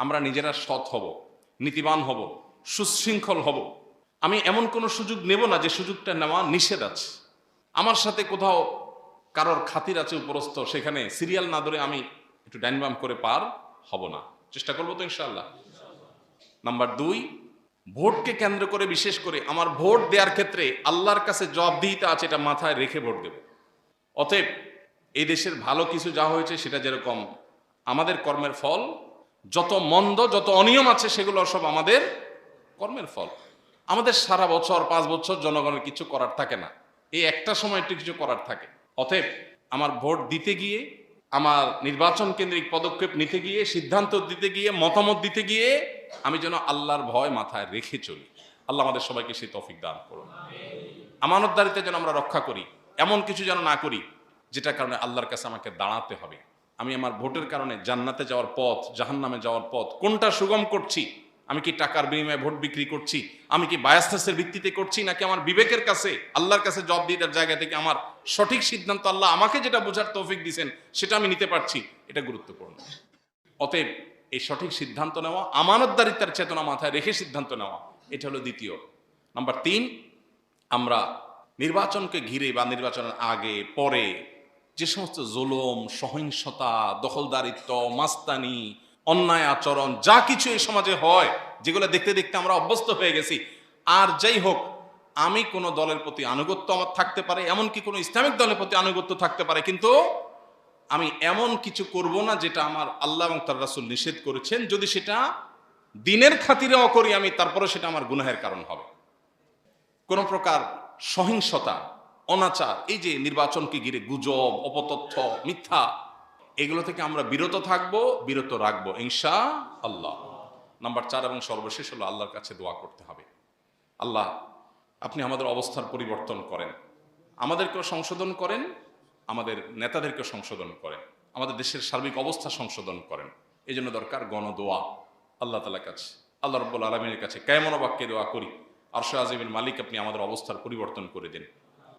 আমরা নিজেরা সৎ হব, নীতিবান হব, সুশৃঙ্খল হব। আমি এমন কোনো সুযোগ নেব না যে সুযোগটা নেওয়া নিষেধ আছে। আমার সাথে কোথাও কারোর খাতির আছে উপরস্থ, সেখানে সিরিয়াল না ধরে আমি একটু ডাইনবাম করে পার হব না, চেষ্টা করবো তো ইনশাআল্লাহ। নাম্বার 2, ভোটকে কেন্দ্র করে বিশেষ করে আমার ভোট দেওয়ার ক্ষেত্রে আল্লাহর কাছে জবাবদিহিতা আছে, এটা মাথায় রেখে ভোট দেব। অতএব এই দেশের ভালো কিছু যা হয়েছে সেটা যেরকম আমাদের কর্মের ফল, যত মন্দ যত অনিয়ম আছে সেগুলো সব আমাদের কর্মের ফল। আমাদের সারা বছর 5 বছর জনগণের কিছু করার থাকে না, এই একটা সময় একটু কিছু করার থাকে। অতএব আমার ভোট দিতে গিয়ে, আমার নির্বাচন কেন্দ্রিক পদক্ষেপ নিতে গিয়ে, সিদ্ধান্ত দিতে গিয়ে, মতামত দিতে গিয়ে আমি যেন আল্লাহর ভয় মাথায় রেখে চলি। আল্লাহ আমাদের সবাইকে সেই তৌফিক দান করুন। আমানতদারিতা যেন আমরা রক্ষা করি, এমন কিছু যেন না করি যেটার কারণে আল্লাহর কাছে আমাকে দাঁড়াতে হবে। আমি আমার ভোটের কারণে জান্নাতে যাওয়ার পথ, জাহান্নামে যাওয়ার পথ কোনটা সুগম করছি? আমি কি টাকার বিনিময়ে ভোট বিক্রি করছি? আমি কি বায়াসের ভিত্তিতে করছি, নাকি আমার বিবেকের কাছে আল্লাহর কাছে জবাবদিহিতার জায়গা থেকে আমার সঠিক সিদ্ধান্ত, আল্লাহ আমাকে যেটা বোঝার তৌফিক দিয়েছেন সেটা আমি নিতে পারছি? এটা গুরুত্বপূর্ণ। অতএব এই সঠিক সিদ্ধান্ত নেওয়া, আমানতদারিতার চেতনা মাথায় রেখে সিদ্ধান্ত নেওয়া, এটা হলো দ্বিতীয়। নাম্বার 3, আমরা নির্বাচনকে ঘিরে বা নির্বাচনের আগে পরে যে সমস্ত জুলুম, সহিংসতা, দখলদারিত্ব, মাস্তানি, অন্যায় আচরণ যা কিছু এই সমাজে হয়, যেগুলো দেখতে দেখতে আমরা অভ্যস্ত হয়ে গেছি, আর যাই হোক, আমি কোনো দলের প্রতি আনুগত্য আমার থাকতে পারে, এমনকি কোনো ইসলামিক দলের প্রতি আনুগত্য থাকতে পারে, কিন্তু আমি এমন কিছু করব না যেটা আমার আল্লাহ এবং তার রাসূল নিষেধ করেছেন। যদি সেটা দিনের খাতিরেও করি আমি, তারপরে সেটা আমার গুনাহের কারণ হবে। কোন প্রকার সহিংসতা, অনাচার, এই যে নির্বাচনকে ঘিরে গুজব, অপতথ্য, মিথ্যা, এগুলো থেকে আমরা বিরত থাকবো, বিরত রাখবো ইনশাআল্লাহ। নাম্বার 4 এবং সর্বশেষ হলো আল্লাহর কাছে দোয়া করতে হবে। আল্লাহ, আপনি আমাদের অবস্থার পরিবর্তন করেন, আমাদেরকেও সংশোধন করেন, আমাদের নেতাদেরকেও সংশোধন করেন, আমাদের দেশের সার্বিক অবস্থা সংশোধন করেন। এই জন্য দরকার গণদোয়া। আল্লাহ তাআলার কাছে, আল্লাহ রাব্বুল আলামিনের কাছে কায়মন বাক্যে দোয়া করি, আরশে আজিমের মালিক আপনি আমাদের অবস্থার পরিবর্তন করে দিন।